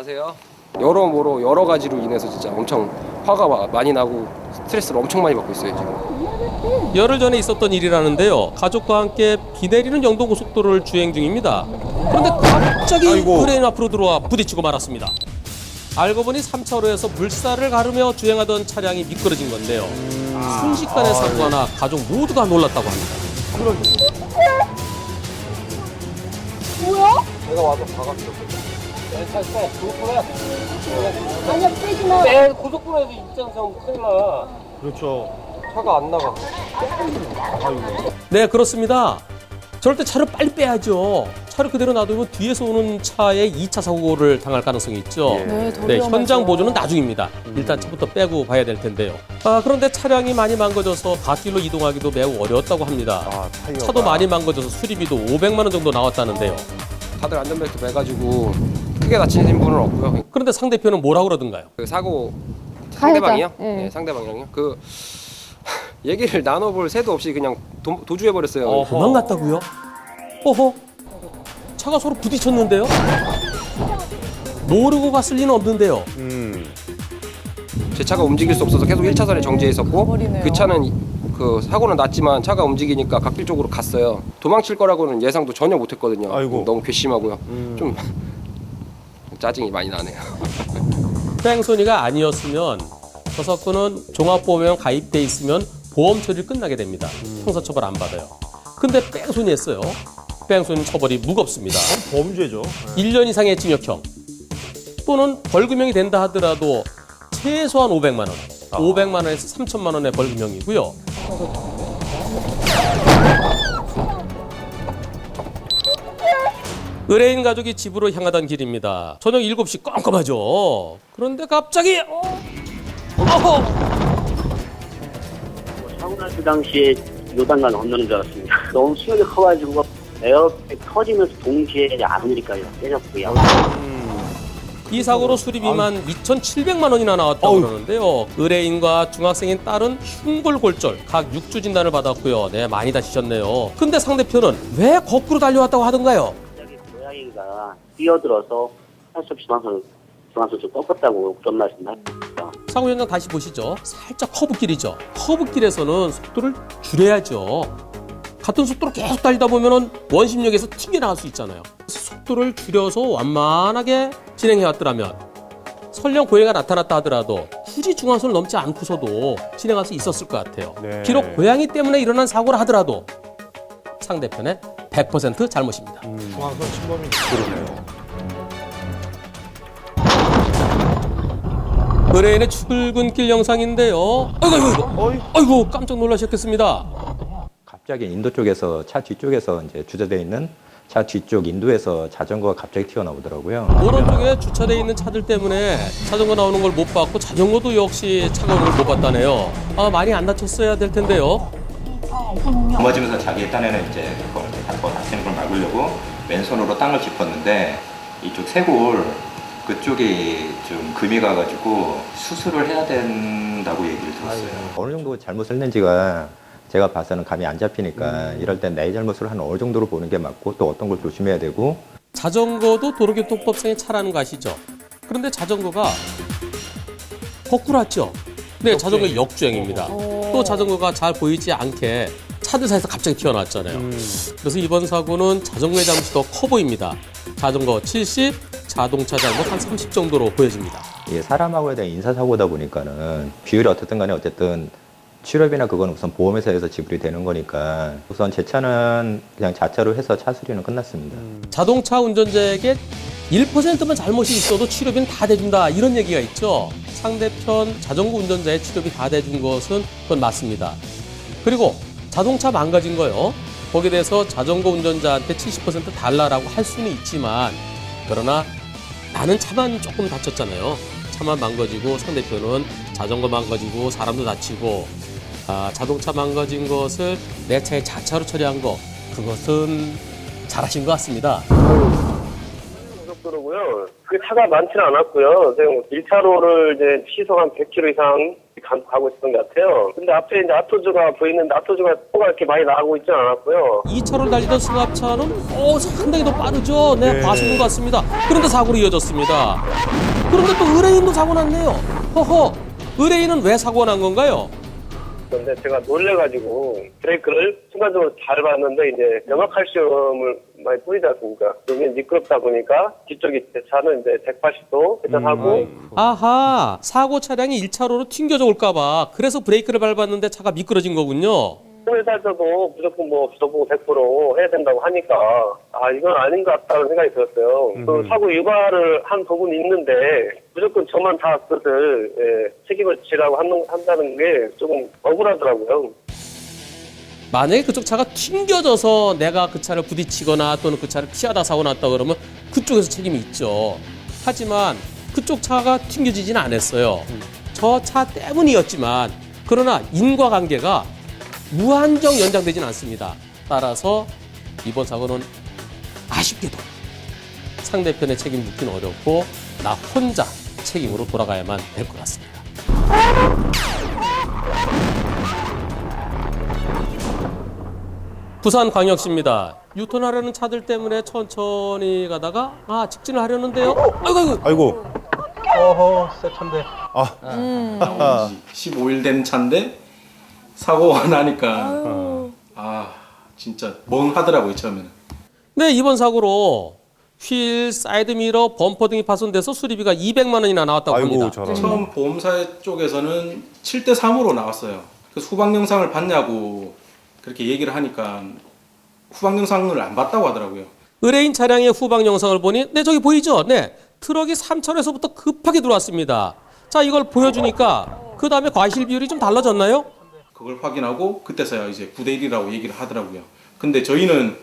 안녕하세요. 여러모로 여러 가지로 인해서 진짜 엄청 화가 많이 나고 스트레스를 엄청 많이 받고 있어요 지금. 열흘 전에 있었던 일이라는데요. 가족과 함께 비 내리는 영동고속도로를 주행 중입니다. 그런데 갑자기 크레인 앞으로 들어와 부딪히고 말았습니다. 알고 보니 3차로에서 물살을 가르며 주행하던 차량이 미끄러진 건데요. 순식간에 사고가 나 가족 모두가 놀랐다고 합니다. 뭐야? 내가 와서 박았어. 고속도로야. 아니야, 빼지 마. 고속도로에서 입장상 큰일 나. 그렇죠. 차가 안 나가. 네, 그렇습니다. 저럴 때 차를 빨리 빼야죠. 차를 그대로 놔두면 뒤에서 오는 차에 2차 사고를 당할 가능성이 있죠. 네, 더 네, 위험하죠. 현장 보조는 나중입니다. 일단 차부터 빼고 봐야 될 텐데요. 그런데 차량이 많이 망가져서 갓길로 이동하기도 매우 어려웠다고 합니다. 차도 많이 망가져서 수리비도 500만 원 정도 나왔다는데요. 다들 안전벨트 매가지고 크게 다치신 분은 없고요. 그런데 상대편은 뭐라고 그러던가요? 그 사고 상대방이요? 네. 네, 상대방이랑요. 그 얘기를 나눠볼 새도 없이 그냥 도주해 버렸어요. 도망갔다고요? 어허, 차가 서로 부딪혔는데요? 모르고 갔을 리는 없는데요. 제 차가 움직일 수 없어서 계속 1차선에 정지해 있었고 가버리네요. 그 차는 그 사고는 났지만 차가 움직이니까 갓길 쪽으로 갔어요. 도망칠 거라고는 예상도 전혀 못했거든요. 아이고. 너무 괘씸하고요. 좀 짜증이 많이 나네요. 뺑소니가 아니었으면 저 사건은 종합보험에 가입돼 있으면 보험 처리 끝나게 됩니다. 형사처벌 안 받아요. 근데 뺑소니 했어요. 뺑소니 처벌이 무겁습니다. 범죄죠. 1년 이상의 징역형 또는 벌금형이 된다 하더라도 최소한 500만 원, 500만 원에서 3천만 원의 벌금형이고요. 의뢰인 가족이 집으로 향하던 길입니다. 저녁 7시 깜깜하죠. 그런데 갑자기 어허! 사고 날 그 당시에 요단간 건너는 줄 알았습니다. 너무 수력이 커가지고 에어백 터지면서 동시에 아버지까지 깨졌고요. 이 사고로 수리비만 2,700만 원이나 나왔다고 그러는데요. 의뢰인과 중학생인 딸은 흉골골절, 각 6주 진단을 받았고요. 네, 많이 다치셨네요. 근데 상대편은 왜 거꾸로 달려왔다고 하던가요? 갑자기 고양이가 뛰어들어서 할 수 없이 중앙선 좀 꺾었다고 그런 말씀하셨죠. 사고 현장 다시 보시죠. 살짝 커브길이죠. 커브길에서는 속도를 줄여야죠. 같은 속도로 계속 달리다 보면은 원심력에서 튕겨나갈 수 있잖아요. 속도를 줄여서 완만하게 진행해왔더라면 설령 고양이가 나타났다 하더라도 굳이 중앙선을 넘지 않고서도 진행할 수 있었을 것 같아요. 네. 비록 고양이 때문에 일어난 사고라 하더라도 상대편의 100% 잘못입니다. 중앙선 침범이 그러네요. 의뢰인의 출근길 영상인데요. 아이고 깜짝 놀라셨겠습니다. 갑자기 인도 쪽에서 차 뒤쪽에서 이제 주차되어 있는 차 뒤쪽 인도에서 자전거가 갑자기 튀어나오더라고요. 오른쪽에 주차되어 있는 차들 때문에 자전거 나오는 걸 못 봤고 자전거도 역시 차가 오는 걸 못 봤다네요. 많이 안 다쳤어야 될 텐데요. 넘어지면서 자기 딴에는 이제 그걸 더 다치는 걸 막으려고 왼손으로 땅을 짚었는데 이쪽 쇄골 그쪽이 좀 금이 가가지고 수술을 해야 된다고 얘기를 들었어요. 어느 정도 잘못을 했는지가 제가 봐서는 감이 안 잡히니까 이럴 땐 내 잘못을 한 어느 정도로 보는 게 맞고 또 어떤 걸 조심해야 되고. 자전거도 도로교통법상의 차라는 거 아시죠? 그런데 자전거가 거꾸로 왔죠? 네, 자전거 역주행입니다. 또 자전거가 잘 보이지 않게 차들 사이에서 갑자기 튀어나왔잖아요. 그래서 이번 사고는 자전거의 잘못이 더 커 보입니다. 자전거 70, 자동차 잘못 한 30 정도로 보여집니다. 이게 사람하고에 대한 인사사고다 보니까는 비율이 어떻든 간에 어쨌든 치료비나 그건 우선 보험회사에서 지불이 되는 거니까 우선 제 차는 그냥 자차로 해서 차 수리는 끝났습니다. 자동차 운전자에게 1%만 잘못이 있어도 치료비는 다 대준다 이런 얘기가 있죠. 상대편 자전거 운전자의 치료비 다 대준 것은 그건 맞습니다. 그리고 자동차 망가진 거요. 거기에 대해서 자전거 운전자한테 70% 달라라고 할 수는 있지만 그러나 나는 차만 조금 다쳤잖아요. 차만 망가지고 상대편은 자전거 망가지고 사람도 다치고 자동차 망가진 것을 내 차에 자차로 처리한 거 그것은 잘하신 것 같습니다. 고속도로고요. 그게 차가 많지는 않았고요. 1차로를 이제 시속 한 100km 이상 가고 있었던 것 같아요. 근데 앞에 이제 아토즈가 보이는데 아토즈가 뭐가 이렇게 많이 나가고 있지는 않았고요. 2차로를 달리던 승합차는 상당히 더 빠르죠. 네, 네. 과속인 것 같습니다. 그런데 사고로 이어졌습니다. 그런데 또 의뢰인도 사고 났네요. 허허, 의뢰인은 왜 사고가 난 건가요? 그런데 제가 놀래가지고 브레이크를 순간적으로 밟았는데 이제 염화칼슘을 많이 뿌리지 않습니까? 여기 미끄럽다 보니까 뒤쪽에 제 차는 이제 180도 회전하고 아하, 사고 차량이 1차로로 튕겨져 올까봐 그래서 브레이크를 밟았는데 차가 미끄러진 거군요. 회사에서도 무조건 뭐 주도보고 100% 해야 된다고 하니까 이건 아닌 것 같다는 생각이 들었어요. 그 사고 유발을 한 부분이 있는데 무조건 저만 다 그것을 책임을 지라고 한다는 게 조금 억울하더라고요. 만약에 그쪽 차가 튕겨져서 내가 그 차를 부딪히거나 또는 그 차를 피하다 사고 났다 그러면 그쪽에서 책임이 있죠. 하지만 그쪽 차가 튕겨지지는 않았어요. 저 차 때문이었지만 그러나 인과관계가 무한정 연장되지는 않습니다. 따라서 이번 사고는 아쉽게도 상대편의 책임 묻기는 어렵고 나 혼자 책임으로 돌아가야만 될 것 같습니다. 부산광역시입니다. 유턴하려는 차들 때문에 천천히 가다가 직진을 하려는데요. 아이고. 아이고. 어허, 새 차인데. 15일 된 차인데 사고가 나니까 진짜 멍하더라고요 처음에는. 네, 이번 사고로 휠, 사이드미러, 범퍼 등이 파손돼서 수리비가 200만 원이나 나왔다고 아이고, 합니다. 저런. 처음 보험사 쪽에서는 7대3으로 나왔어요. 그래서 후방 영상을 봤냐고 그렇게 얘기를 하니까 후방 영상을 안 봤다고 하더라고요. 의뢰인 차량의 후방 영상을 보니 저기 보이죠? 네, 트럭이 3차로에서부터 급하게 들어왔습니다. 자, 이걸 보여주니까 그 다음에 과실 비율이 좀 달라졌나요? 그걸 확인하고 그때서야 이제 9대1이라고 얘기를 하더라고요. 근데 저희는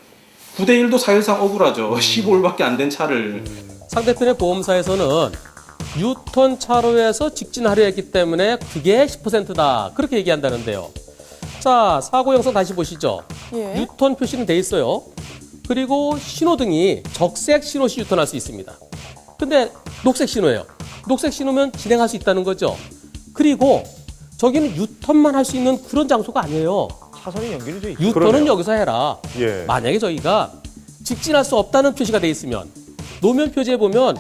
9대1도 사실상 억울하죠. 15일밖에 안 된 차를. 상대편의 보험사에서는 유턴 차로에서 직진하려 했기 때문에 그게 10%다. 그렇게 얘기한다는데요. 자, 사고 영상 다시 보시죠. 유턴 표시는 돼 있어요. 그리고 신호등이 적색 신호 시 유턴할 수 있습니다. 근데 녹색 신호예요. 녹색 신호면 진행할 수 있다는 거죠. 그리고 저기는 유턴만 할 수 있는 그런 장소가 아니에요. 차선이 연결이 돼 있죠. 유턴은 그러네요. 여기서 해라. 예. 만약에 저희가 직진할 수 없다는 표시가 돼 있으면 노면 표지에 보면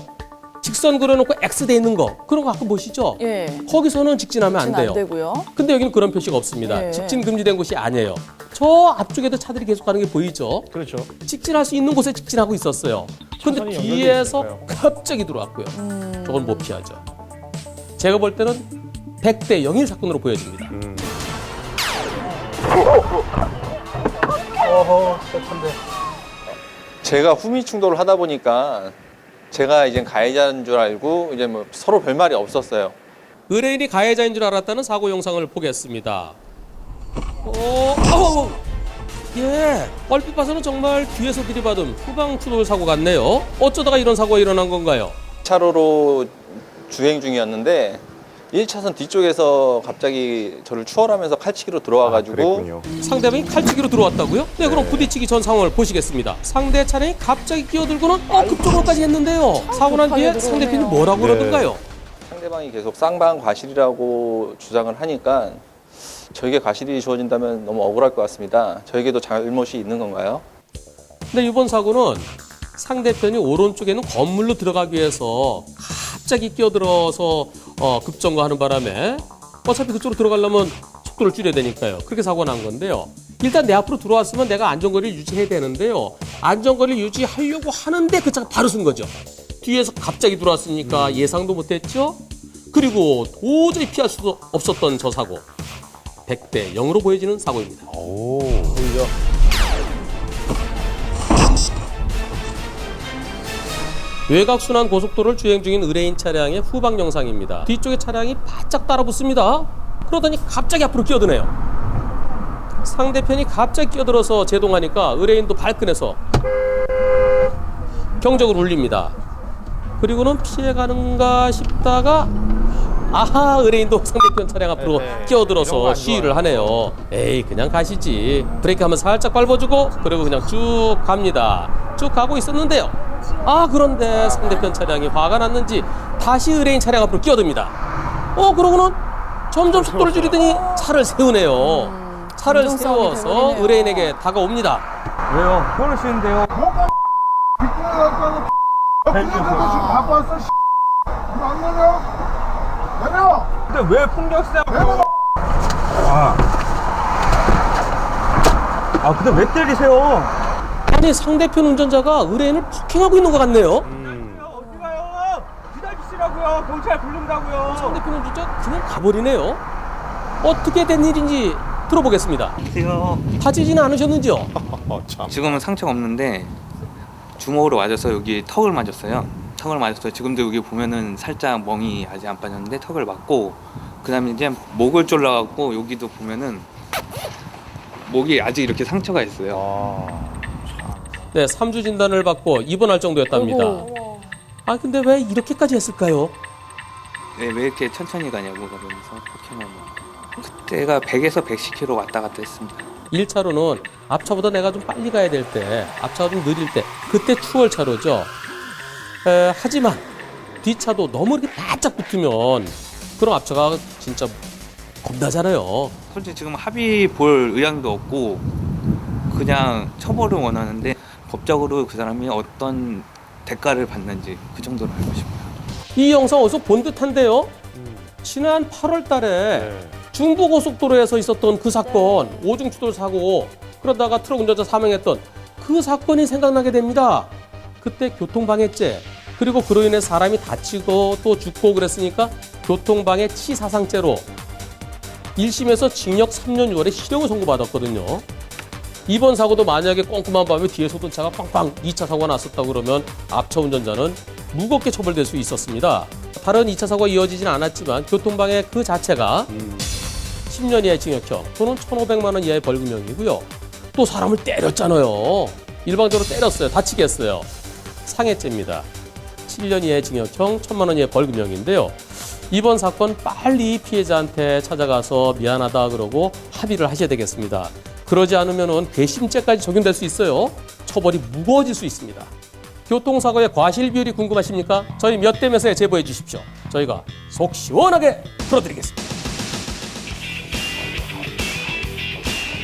직선 그려놓고 X 돼 있는 거 그런 거 가끔 보시죠? 예. 거기서는 직진하면 안 돼요. 안 되고요. 근데 여기는 그런 표시가 없습니다. 예. 직진 금지된 곳이 아니에요. 저 앞쪽에도 차들이 계속 가는 게 보이죠? 그렇죠. 직진할 수 있는 곳에 직진하고 있었어요. 근데 차선이 연결돼 뒤에서 있으니까요. 갑자기 들어왔고요. 저건 못 피하죠. 제가 볼 때는 100대 0일 사건으로 보여집니다. 어허, 새 차인데. 제가 후미 충돌을 하다 보니까 제가 이제 가해자인 줄 알고 이제 뭐 서로 별말이 없었어요. 의뢰인이 가해자인 줄 알았다는 사고 영상을 보겠습니다. 예, 얼핏 봐서는 정말 뒤에서 들이받은 후방 추돌 사고 같네요. 어쩌다가 이런 사고가 일어난 건가요? 차로로 주행 중이었는데 1차선 뒤쪽에서 갑자기 저를 추월하면서 칼치기로 들어와가지고 그랬군요. 상대방이 칼치기로 들어왔다고요? 네, 그럼 부딪히기 전 상황을 보시겠습니다. 상대 차량이 갑자기 끼어들고는 급정거까지 했는데요. 사고 난 뒤에 급하게 상대편이 들어오네요. 뭐라고 그러던가요? 상대방이 계속 쌍방 과실이라고 주장을 하니까 저에게 과실이 주어진다면 너무 억울할 것 같습니다. 저에게도 잘못이 있는 건가요? 근데 이번 사고는 상대편이 오른쪽에 있는 건물로 들어가기 위해서 갑자기 끼어들어서 급정거하는 바람에 어차피 그쪽으로 들어가려면 속도를 줄여야 되니까요. 그렇게 사고가 난 건데요. 일단 내 앞으로 들어왔으면 내가 안전거리를 유지해야 되는데요. 안전거리를 유지하려고 하는데 그 차가 바로 쓴 거죠. 뒤에서 갑자기 들어왔으니까 예상도 못했죠. 그리고 도저히 피할 수도 없었던 저 사고. 100대 0으로 보여지는 사고입니다. 오, 오히려. 외곽순환 고속도로를 주행 중인 의뢰인 차량의 후방 영상입니다. 뒤쪽에 차량이 바짝 따라붙습니다. 그러더니 갑자기 앞으로 끼어드네요. 상대편이 갑자기 끼어들어서 제동하니까 의뢰인도 발끈해서 경적을 울립니다. 그리고는 피해가는가 싶다가 아하, 의뢰인도 상대편 차량 앞으로 끼어들어서 시위를 하네요. 에이, 그냥 가시지. 브레이크 한번 살짝 밟아주고 그리고 그냥 쭉 갑니다. 쭉 가고 있었는데요. 그런데 상대편 차량이 화가 났는지 다시 의뢰인 차량 앞으로 끼어듭니다. 그러고는 점점 속도를 줄이더니 차를 세우네요. 차를 세워서 의뢰인에게 다가옵니다. 왜요? 그걸 쓰는데요. 근데 왜 풍력 쓰냐고. 근데 왜 때리세요? 아니 상대편 운전자가 의뢰인을 폭행하고 있는 것 같네요. 어디 가요? 기다리시라고요. 경찰 부른다고요. 상대편 운전자 그냥 가버리네요. 어떻게 된 일인지 들어보겠습니다. 다치지는 않으셨는지요? 지금은 상처가 없는데 주먹으로 맞아서 여기 턱을 맞았어요. 턱을 맞았어요. 지금도 여기 보면은 살짝 멍이 아직 안 빠졌는데 턱을 맞고 그다음에 이제 목을 졸라갖고 여기도 보면은 목이 아직 이렇게 상처가 있어요. 네, 3주 진단을 받고 입원할 정도였답니다. 아 근데 왜 이렇게까지 했을까요? 네, 왜 이렇게 천천히 가냐고 그러면서 폭행하고 그때가 100에서 110km 왔다 갔다 했습니다. 1차로는 앞차보다 내가 좀 빨리 가야 될 때, 앞차가 좀 느릴 때, 그때 추월차로죠. 하지만 뒷차도 너무 이렇게 바짝 붙으면 그럼 앞차가 진짜 겁나잖아요. 솔직히 지금 합의 볼 의향도 없고 그냥 처벌을 원하는데 법적으로 그 사람이 어떤 대가를 받는지 그 정도로 알고 싶어요. 이 영상 어디서 본 듯한데요. 지난 8월 달에 중부고속도로에서 있었던 그 사건, 오중추돌 사고, 그러다가 트럭 운전자 사망했던 그 사건이 생각나게 됩니다. 그때 교통방해죄, 그리고 그로 인해 사람이 다치고 또 죽고 그랬으니까 교통방해치사상죄로 1심에서 징역 3년 6월에 실형을 선고받았거든요. 이번 사고도 만약에 꼼꼼한 밤에 뒤에서 오던 차가 빵빵 2차 사고가 났었다고 그러면 앞차 운전자는 무겁게 처벌될 수 있었습니다. 다른 2차 사고가 이어지진 않았지만 교통방해 그 자체가 10년 이하의 징역형 또는 1,500만 원 이하의 벌금형이고요. 또 사람을 때렸잖아요. 일방적으로 때렸어요. 다치게 했어요. 상해죄입니다. 7년 이하의 징역형, 1,000만 원 이하의 벌금형인데요. 이번 사건 빨리 피해자한테 찾아가서 미안하다 그러고 합의를 하셔야 되겠습니다. 그러지 않으면 괘씸죄까지 적용될 수 있어요. 처벌이 무거워질 수 있습니다. 교통사고의 과실 비율이 궁금하십니까? 저희 몇 대 몇에 제보해 주십시오. 저희가 속 시원하게 풀어드리겠습니다.